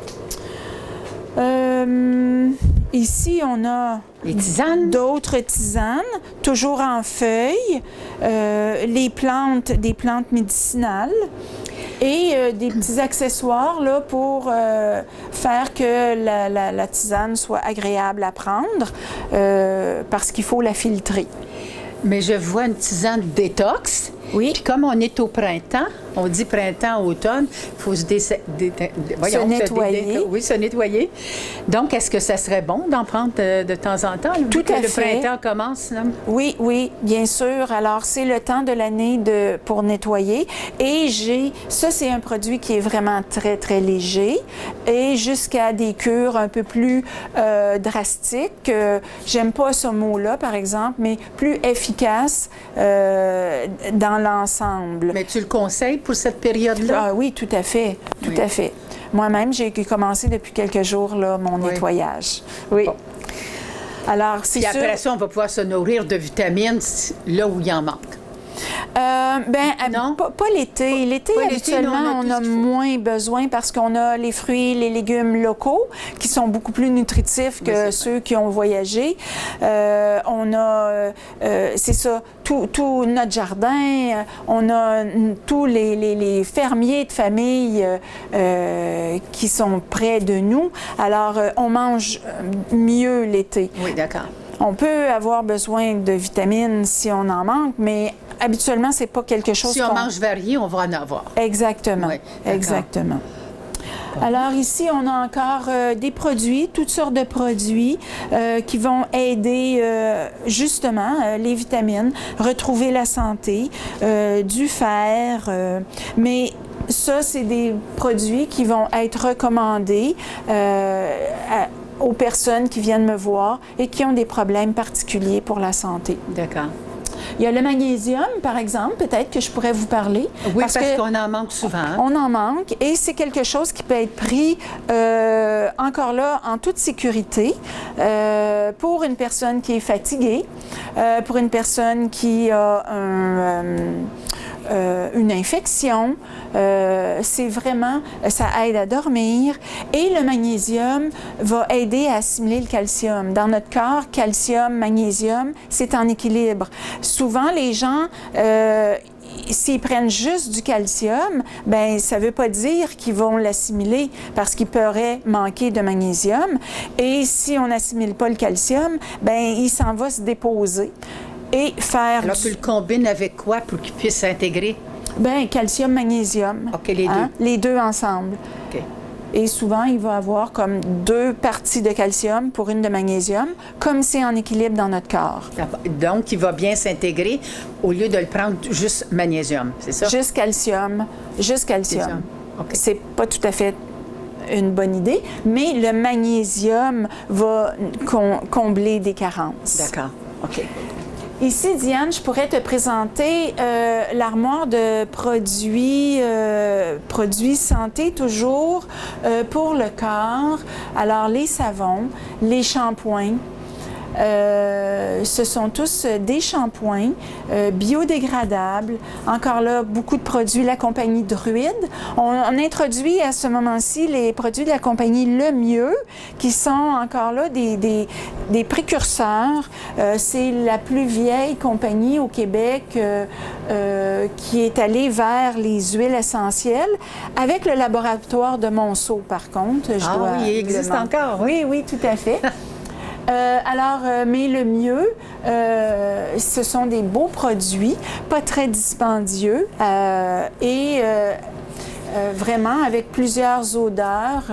Ici, on a les tisanes. D'autres tisanes, toujours en feuilles, des plantes médicinales et des petits accessoires là, pour faire que la tisane soit agréable à prendre parce qu'il faut la filtrer. Mais je vois une tisane détox. Oui. Puis comme on est au printemps, on dit printemps, automne, il faut se nettoyer. Oui, se nettoyer. Donc, est-ce que ça serait bon d'en prendre de temps en temps? Tout à fait. Le printemps commence, là? Oui, oui, bien sûr. Alors, c'est le temps de l'année pour nettoyer. Et ça, c'est un produit qui est vraiment très, très léger et jusqu'à des cures un peu plus drastiques. J'aime pas ce mot-là, par exemple, mais plus efficace dans l'ensemble. Mais tu le conseilles pour cette période-là? Ah oui, tout à fait, tout à fait. Moi-même, j'ai commencé depuis quelques jours là, mon nettoyage. Oui. Bon. Alors, c'est sûr... Puis après ça, on va pouvoir se nourrir de vitamines là où il en manque. Non? Pas l'été. L'été, habituellement, on a moins besoin parce qu'on a les fruits, les légumes locaux qui sont beaucoup plus nutritifs que ceux qui ont voyagé. On a, c'est ça, tout notre jardin. On a tous les fermiers de famille qui sont près de nous. Alors, on mange mieux l'été. Oui, d'accord. On peut avoir besoin de vitamines si on en manque, mais habituellement, c'est pas quelque chose Si on mange varié, on va en avoir. Exactement, oui, exactement. Alors ici, on a encore des produits, toutes sortes de produits qui vont aider justement les vitamines, retrouver la santé, du fer, mais ça, c'est des produits qui vont être recommandés aux personnes qui viennent me voir et qui ont des problèmes particuliers pour la santé. D'accord. Il y a le magnésium, par exemple, peut-être que je pourrais vous parler. Oui, parce qu'on en manque souvent. On en manque et c'est quelque chose qui peut être pris encore là en toute sécurité pour une personne qui est fatiguée, pour une personne qui a une infection, c'est vraiment, ça aide à dormir et le magnésium va aider à assimiler le calcium. Dans notre corps, calcium, magnésium, c'est en équilibre. Souvent, les gens, s'ils prennent juste du calcium, ben ça veut pas dire qu'ils vont l'assimiler parce qu'ils pourraient manquer de magnésium. Et si on n'assimile pas le calcium, ben il s'en va se déposer. Et faire... Alors, tu le combines avec quoi pour qu'il puisse s'intégrer? Bien, calcium, magnésium. OK, les deux. Les deux ensemble. OK. Et souvent, il va avoir comme 2 parties de calcium pour une de magnésium, comme c'est en équilibre dans notre corps. Donc, il va bien s'intégrer au lieu de le prendre juste magnésium, c'est ça? Juste calcium. Juste calcium. Okay. C'est pas tout à fait une bonne idée, mais le magnésium va combler des carences. D'accord. OK. Ici, Diane, je pourrais te présenter l'armoire de produits santé toujours pour le corps. Alors, les savons, les shampoings. Ce sont tous des shampoings biodégradables. Encore là, beaucoup de produits de la compagnie Druide. On introduit à ce moment-ci les produits de la compagnie Le Mieux, qui sont encore là des précurseurs. C'est la plus vieille compagnie au Québec qui est allée vers les huiles essentielles, avec le laboratoire de Monceau, par contre. Oui, il existe encore. Oui, oui, tout à fait. Mais le mieux, ce sont des beaux produits, pas très dispendieux vraiment avec plusieurs odeurs,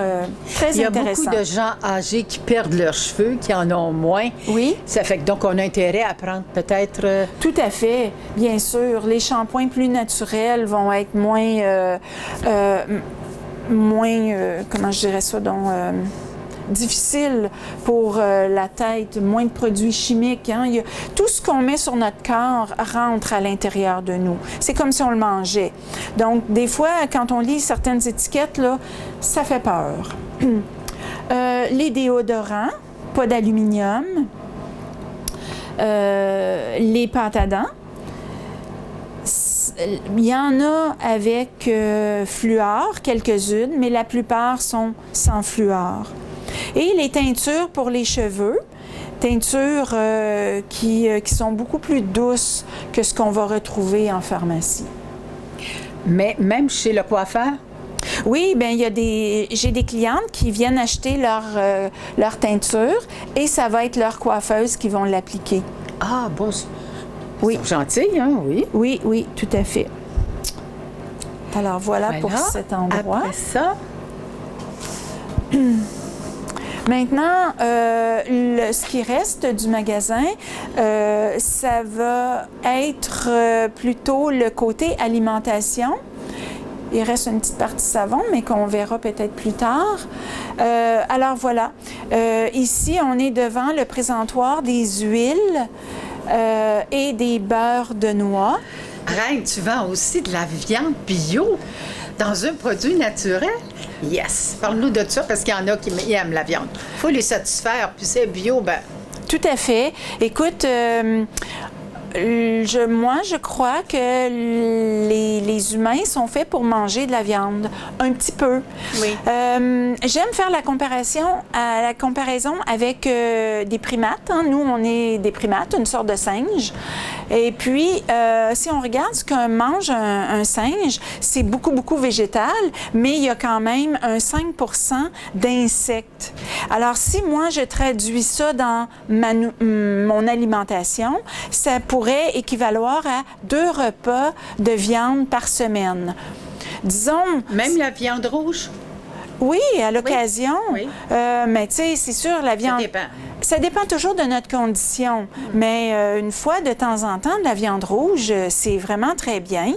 très intéressant. Il y a beaucoup de gens âgés qui perdent leurs cheveux, qui en ont moins. Oui. Ça fait que donc on a intérêt à prendre peut-être... Tout à fait, bien sûr. Les shampoings plus naturels vont être moins, comment je dirais ça, donc... difficile pour la tête, moins de produits chimiques. Hein? Tout ce qu'on met sur notre corps rentre à l'intérieur de nous. C'est comme si on le mangeait. Donc, des fois, quand on lit certaines étiquettes, là, ça fait peur. Les déodorants, pas d'aluminium. Les pâtes à dents. Il y en a avec fluor, quelques-unes, mais la plupart sont sans fluor. Et les teintures pour les cheveux, teintures qui sont beaucoup plus douces que ce qu'on va retrouver en pharmacie. Mais même chez le coiffeur? Oui, bien, j'ai des clientes qui viennent acheter leur teinture et ça va être leur coiffeuse qui vont l'appliquer. Ah, bon, oui. C'est gentil, hein, oui. Oui, oui, tout à fait. Alors, voilà pour cet endroit. Après ça... Maintenant, ce qui reste du magasin, ça va être plutôt le côté alimentation. Il reste une petite partie savon, mais qu'on verra peut-être plus tard. Alors voilà, ici, on est devant le présentoir des huiles et des beurres de noix. Reine, tu vends aussi de la viande bio dans un produit naturel? Yes! Parle-nous de ça, parce qu'il y en a qui aiment la viande. Il faut les satisfaire, puis c'est bio, ben... Tout à fait. Écoute, moi, je crois que les humains sont faits pour manger de la viande, un petit peu. Oui. J'aime faire la comparaison avec des primates. Hein. Nous, on est des primates, une sorte de singe. Et puis, si on regarde ce que mange un singe, c'est beaucoup, beaucoup végétal, mais il y a quand même un 5 % d'insectes. Alors, si moi, je traduis ça dans mon alimentation, ça pourrait équivaloir à 2 repas de viande par semaine. Disons... Même la viande rouge? Oui, à l'occasion. Oui. Mais tu sais, c'est sûr, la viande... Ça dépend. Ça dépend toujours de notre condition. Mais une fois de temps en temps, de la viande rouge, c'est vraiment très bien.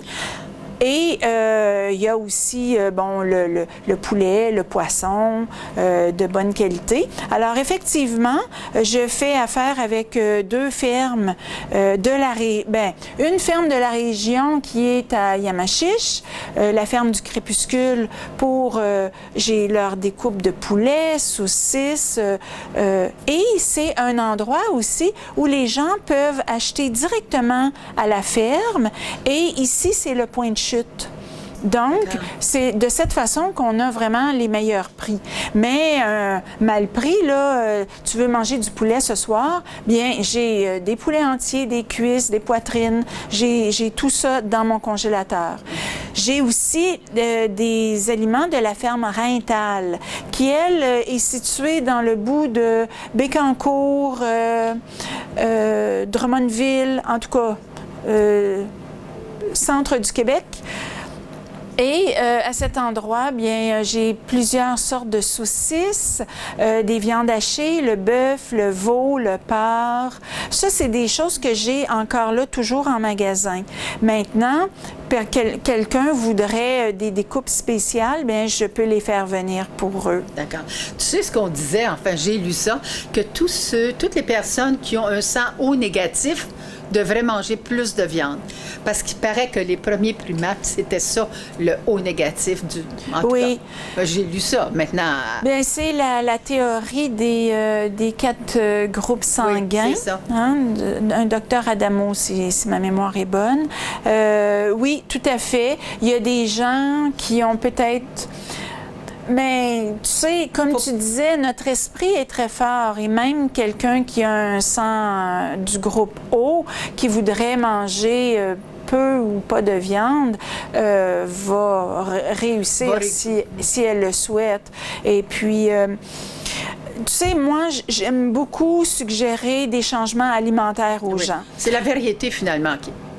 Et il y a aussi le poulet, le poisson de bonne qualité. Alors effectivement, je fais affaire avec 2 fermes une ferme de la région qui est à Yamachiche, la ferme du Crépuscule pour j'ai leur découpe de poulet, saucisses et c'est un endroit aussi où les gens peuvent acheter directement à la ferme et ici c'est le point de chute. Donc, c'est de cette façon qu'on a vraiment les meilleurs prix. Mais mal pris, là, tu veux manger du poulet ce soir, bien, j'ai des poulets entiers, des cuisses, des poitrines, j'ai tout ça dans mon congélateur. J'ai aussi des aliments de la ferme Rintal, qui, elle, est située dans le bout de Bécancour, Drummondville, en tout cas, centre du Québec. Et à cet endroit, bien, j'ai plusieurs sortes de saucisses, des viandes hachées, le bœuf, le veau, le porc. Ça, c'est des choses que j'ai encore là toujours en magasin. Maintenant, quelqu'un voudrait des découpes spéciales, bien, je peux les faire venir pour eux. D'accord. Tu sais ce qu'on disait, enfin, j'ai lu ça, que toutes les personnes qui ont un sang O négatif devraient manger plus de viande. Parce qu'il paraît que les premiers primates, c'était ça, le O négatif. En tout cas, j'ai lu ça. Maintenant... Bien, c'est la théorie des 4 groupes sanguins. Oui, c'est ça. Hein, un docteur Adamo, si ma mémoire est bonne. Oui, tout à fait. Il y a des gens qui ont peut-être... Mais tu sais, comme tu disais, notre esprit est très fort et même quelqu'un qui a un sang du groupe O, qui voudrait manger peu ou pas de viande, va réussir si elle le souhaite. Et puis... tu sais, moi, j'aime beaucoup suggérer des changements alimentaires aux gens. C'est la variété, finalement,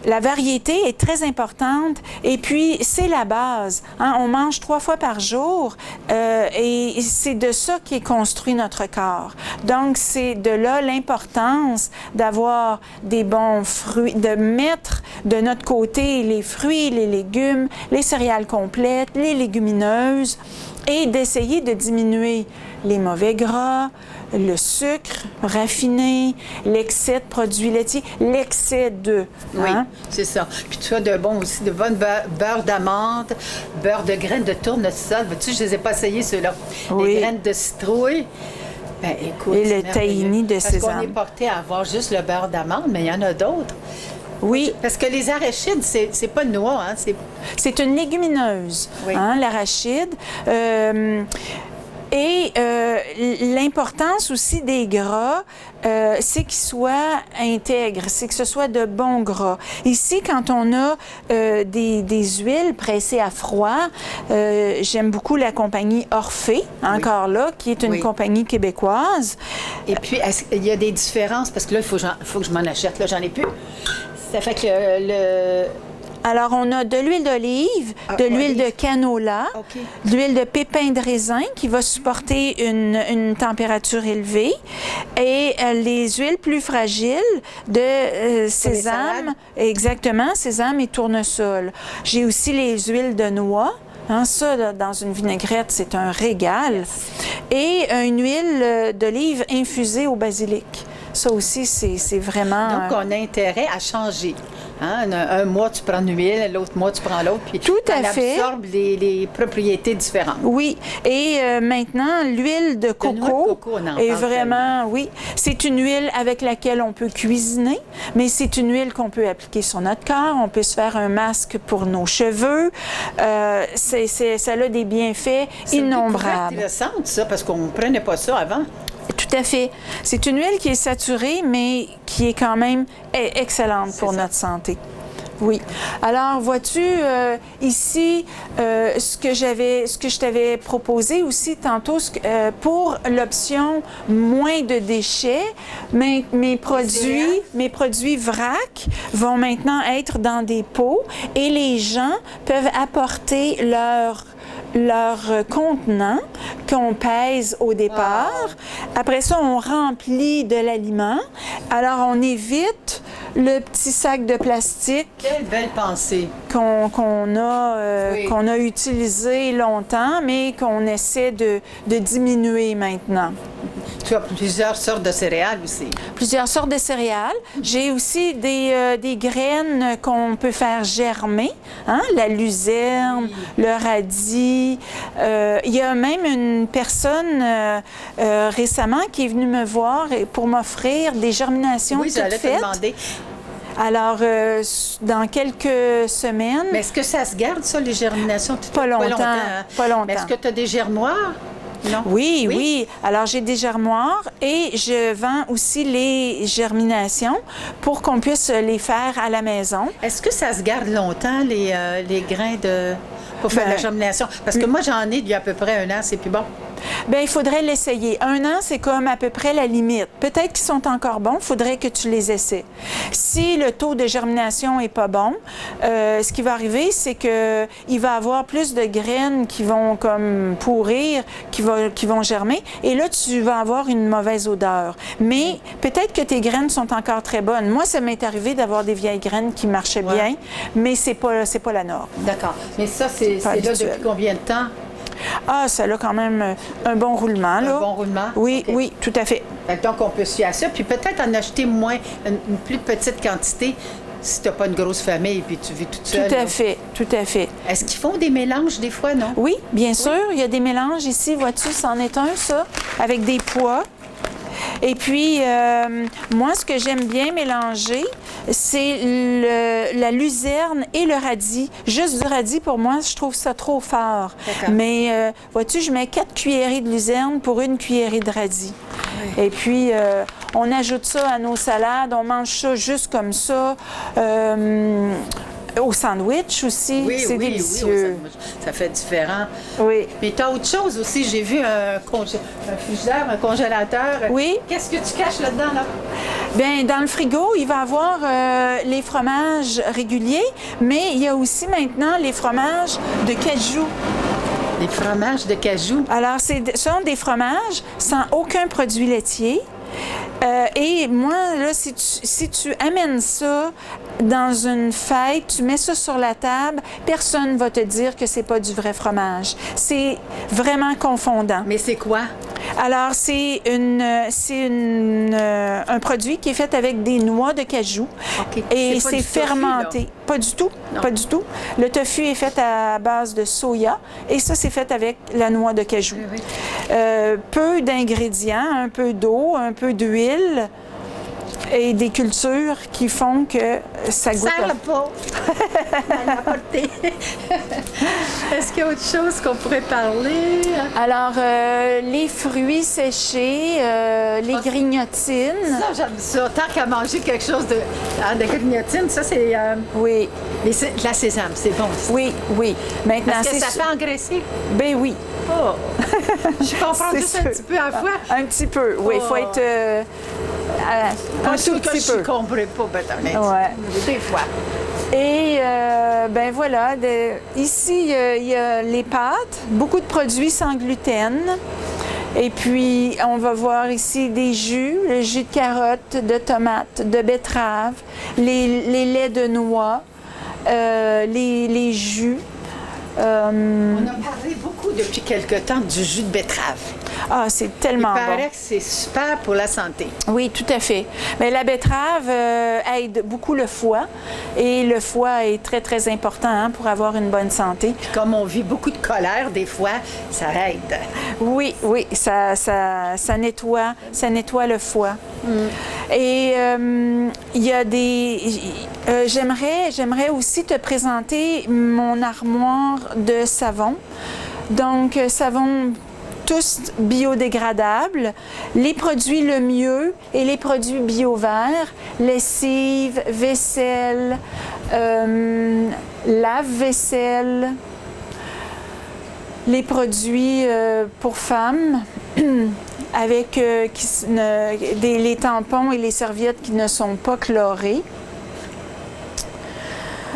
La variété est très importante et puis c'est la base. Hein? On mange 3 fois par jour et c'est de ça qui est construit notre corps. Donc, c'est de là l'importance d'avoir des bons fruits, de mettre de notre côté les fruits, les légumes, les céréales complètes, les légumineuses et d'essayer de diminuer les mauvais gras, le sucre raffiné, l'excès de produits laitiers, l'excès de... Oui, hein? c'est ça. Puis tu as de bon aussi, de bon beurre d'amande, beurre de graines de tournesol. Vois-tu, je ne les ai pas essayés, ceux-là. Oui. Les graines de citrouille. Ben, écoute, Et le c'est merveilleux. tahini de Parce qu'on sésame. est porté à avoir juste le beurre d'amande, mais il y en a d'autres. Oui, Parce que les arachides, c'est pas de noix, hein? c'est une légumineuse, Oui. hein, l'arachide. Et l'importance aussi des gras, c'est qu'ils soient intègres, c'est que ce soit de bons gras. Ici, quand on a des huiles pressées à froid, j'aime beaucoup la compagnie Orphée, encore là, qui est une compagnie québécoise. Et puis, il y a des différences, parce que là, il faut que je m'en achète. Là, j'en ai plus. Ça fait que Alors, on a de l'huile d'olive, de l'huile de canola, de l'huile de pépins de raisin qui va supporter une température élevée et les huiles plus fragiles de sésame, exactement, sésame et tournesol. J'ai aussi les huiles de noix. Hein, ça, dans une vinaigrette, c'est un régal. Et une huile d'olive infusée au basilic. Ça aussi, c'est vraiment... Donc, on a intérêt à changer. Hein? Un mois, tu prends une huile, l'autre mois, tu prends l'autre. Puis tout à fait. On absorbe les propriétés différentes. Oui. Et maintenant, l'huile de coco, est vraiment... Oui. C'est une huile avec laquelle on peut cuisiner, mais c'est une huile qu'on peut appliquer sur notre corps. On peut se faire un masque pour nos cheveux. Ça a des bienfaits innombrables. C'est intéressant, ça, parce qu'on ne prenait pas ça avant. Tout à fait. C'est une huile qui est saturée, mais qui est quand même excellente pour notre santé. Oui. Alors, vois-tu, ici, ce que je t'avais proposé aussi tantôt, pour l'option moins de déchets, mes produits vrac vont maintenant être dans des pots et les gens peuvent apporter leur contenant qu'on pèse au départ. Wow. Après ça, on remplit de l'aliment. Alors, on évite le petit sac de plastique. Quelle belle pensée! Qu'on a utilisé longtemps, mais qu'on essaie de diminuer maintenant. Tu as plusieurs sortes de céréales aussi. Plusieurs sortes de céréales. J'ai aussi des graines qu'on peut faire germer, hein? La luzerne, le radis. Il y a même une personne récemment qui est venue me voir pour m'offrir des germinations toutes faites. Te demander. Alors, dans quelques semaines... Mais est-ce que ça se garde, ça, les germinations? Pas longtemps. Pas longtemps. Mais est-ce que tu as des germoirs? Non. Oui. Alors, j'ai des germoirs et je vends aussi les germinations pour qu'on puisse les faire à la maison. Est-ce que ça se garde longtemps, les grains pour faire la germination? Parce que moi, j'en ai il y a à peu près 1 an, c'est plus bon. Bien, il faudrait l'essayer. 1 an, c'est comme à peu près la limite. Peut-être qu'ils sont encore bons, il faudrait que tu les essaies. Si le taux de germination n'est pas bon, ce qui va arriver, c'est qu'il va y avoir plus de graines qui vont comme pourrir, qui vont germer, et là, tu vas avoir une mauvaise odeur. Mais peut-être que tes graines sont encore très bonnes. Moi, ça m'est arrivé d'avoir des vieilles graines qui marchaient bien, mais c'est pas la norme. D'accord. Mais ça, c'est là depuis combien de temps? Ah, ça a quand même un bon roulement, là. Un bon roulement? Oui, okay. Oui, tout à fait. Donc, on peut suivre à ça. Puis peut-être en acheter moins, une plus petite quantité si tu n'as pas une grosse famille puis tu vis toute seule. Tout à fait, tout à fait. Est-ce qu'ils font des mélanges des fois, non? Oui, bien sûr. Il y a des mélanges ici. Vois-tu, c'en est un, ça, avec des pois. Et puis, moi, ce que j'aime bien mélanger, c'est la luzerne et le radis. Juste du radis, pour moi, je trouve ça trop fort. Mais, vois-tu, je mets 4 cuillerées de luzerne pour 1 cuillerée de radis. Oui. Et puis, on ajoute ça à nos salades. On mange ça juste comme ça. Au sandwich aussi, Oui, c'est oui, délicieux. oui, ça fait différent. Oui. Mais tu as autre chose aussi. J'ai vu un frigidaire, un congélateur. Oui. Qu'est-ce que tu caches là-dedans, là? Bien, dans le frigo, il va y avoir les fromages réguliers, mais il y a aussi maintenant les fromages de cajou. Des fromages de cajou. Alors, ce sont des fromages sans aucun produit laitier. Et moi, là, si tu amènes ça dans une fête, tu mets ça sur la table, personne ne va te dire que c'est pas du vrai fromage. C'est vraiment confondant. Mais c'est quoi? Alors, c'est un produit qui est fait avec des noix de cajou. OK. Et C'est pas c'est du tofu, fermenté. là? Pas du tout. Non. Pas du tout. Le tofu est fait à base de soya et ça, c'est fait avec la noix de cajou. Oui, oui. Peu d'ingrédients, un peu d'eau, un peu d'huile et des cultures qui font que ça goûte. Serre pas. À l'apporter. Est-ce qu'il y a autre chose qu'on pourrait parler? Alors, les fruits séchés, les grignotines. Ça, j'aime ça. Tant qu'à manger quelque chose de grignotine, ça, c'est... Oui, Mais c'est de la sésame, c'est bon. Ça. oui, oui. Maintenant, Parce que c'est ça fait engraisser. Ben oui. Oh! Je comprends C'est juste un sûr. petit peu à la fois. Un petit peu, oui. Il faut Oh. être un Pas sûr tout que petit je peu. ne comprends pas, peut-être. Ouais. Des fois. Et ben voilà, ici, il y a les pâtes, beaucoup de produits sans gluten. Et puis, on va voir ici des jus, le jus de carotte, de tomate, de betterave, les laits de noix, les jus. On a parlé beaucoup depuis quelque temps du jus de betterave. Ah, c'est Il tellement paraît bon. que c'est super pour la santé. Oui, tout à fait. Mais la betterave aide beaucoup le foie et le foie est très, très important hein, pour avoir une bonne santé. Puis comme on vit beaucoup de colère, des fois, ça aide. Oui, oui, ça nettoie le foie. Et il y a des... j'aimerais aussi te présenter mon armoire de savon. Donc, savon tous biodégradables, les produits le mieux et les produits bio-verts, lessive, vaisselle, lave-vaisselle, les produits pour femmes avec les tampons et les serviettes qui ne sont pas chlorés.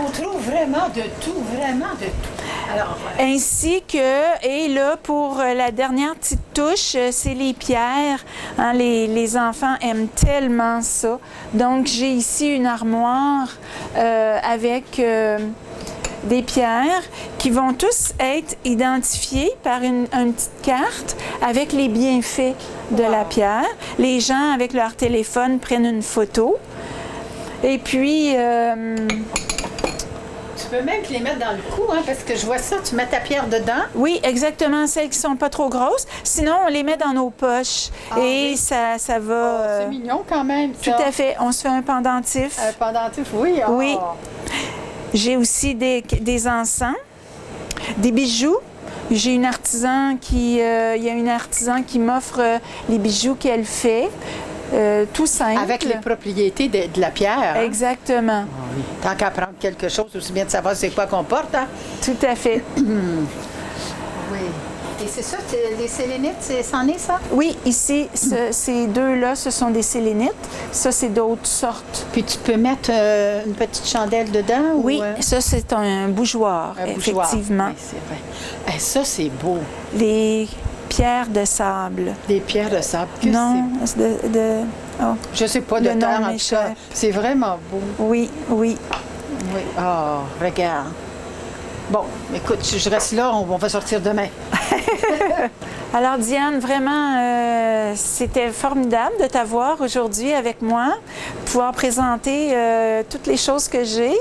On trouve vraiment de tout, vraiment de tout. Alors, Ainsi que, et là, pour la dernière petite touche, c'est les pierres. Hein, les enfants aiment tellement ça. Donc, j'ai ici une armoire avec des pierres qui vont tous être identifiées par une petite carte avec les bienfaits de la pierre. Les gens, avec leur téléphone, prennent une photo. Et puis... tu peux même te les mettre dans le cou, hein, parce que je vois ça, tu mets ta pierre dedans. Oui, exactement, celles qui sont pas trop grosses. Sinon, on les met dans nos poches et oui. ça va... C'est mignon quand même, tout ça. à fait. On se fait un pendentif. Un pendentif, oui. Oh. Oui. J'ai aussi des encens, des bijoux. J'ai une artisan il y a une artisan qui m'offre les bijoux qu'elle fait. Tout simple. Avec les propriétés de la pierre. Hein? Exactement. Ah oui. Tant qu'à prendre quelque chose, aussi bien de savoir c'est quoi qu'on porte. Hein? Tout à fait. Oui. Et c'est ça, les sélénites, c'en est ça? Oui, ici, ces deux-là, ce sont des sélénites. Ça, c'est d'autres sortes. Puis tu peux mettre une petite chandelle dedans? Oui, ou, ça, c'est un bougeoir, effectivement. Oui, c'est vrai. Ça, c'est beau. Les pierres de sable. Des pierres de sable. Que Non, oh. Je sais pas de Le terre, nom en tout cas. m'échappe. C'est vraiment beau. Oui, oui. Oui. Oh, regarde. Bon, écoute, je reste là, on va sortir demain. Alors, Diane, vraiment, c'était formidable de t'avoir aujourd'hui avec moi, pouvoir présenter toutes les choses que j'ai.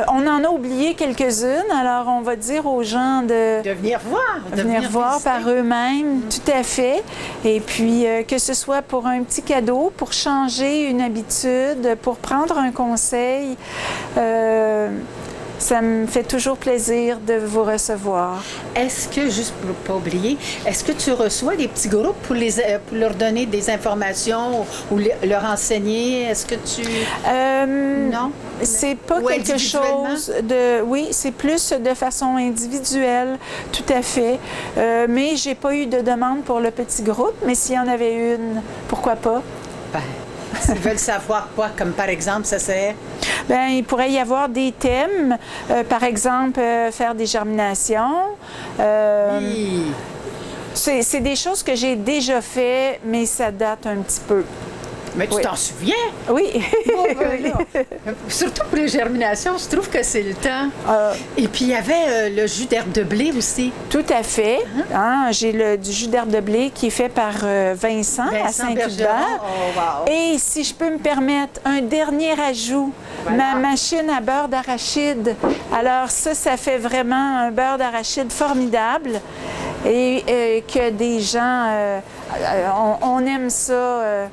On en a oublié quelques-unes, alors on va dire aux gens de venir voir. De venir voir visiter. par eux-mêmes, tout à fait. Et puis, que ce soit pour un petit cadeau, pour changer une habitude, pour prendre un conseil. Ça me fait toujours plaisir de vous recevoir. Est-ce que, juste pour ne pas oublier, est-ce que tu reçois des petits groupes pour leur donner des informations ou leur enseigner? Est-ce que tu... non? C'est pas Ou quelque chose de... Oui, c'est plus de façon individuelle, tout à fait. Mais j'ai pas eu de demande pour le petit groupe, mais s'il y en avait une, pourquoi pas? Ben, s'ils veulent savoir quoi, comme par exemple, ça serait... Bien, il pourrait y avoir des thèmes, par exemple, faire des germinations. Oui. C'est des choses que j'ai déjà fait, mais ça date un petit peu. Mais tu t'en souviens? Oui. Bon, ben là. Surtout pour les germinations, je trouve que c'est le temps. Et puis, il y avait le jus d'herbe de blé aussi. Tout à fait. Hein, j'ai du jus d'herbe de blé qui est fait par Vincent à Saint-Hubert. Oh, wow. Et si je peux me permettre, un dernier ajout, ma machine à beurre d'arachide. Alors ça fait vraiment un beurre d'arachide formidable et que des gens, on aime ça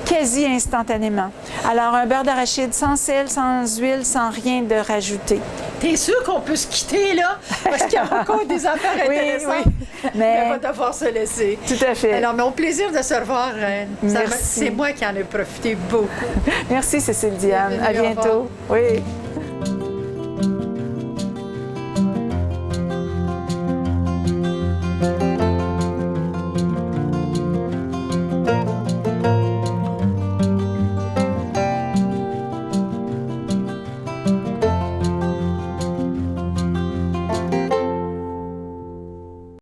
quasi instantanément. Alors, un beurre d'arachide sans sel, sans huile, sans rien de rajouter. T'es sûr qu'on peut se quitter, là? Parce qu'il y a encore des affaires intéressantes. Oui. Mais on va devoir se laisser. Tout à fait. Alors, mais au plaisir de se revoir, Reine. Merci. C'est moi qui en ai profité beaucoup. Merci, Cécile Diane. À bientôt. Oui.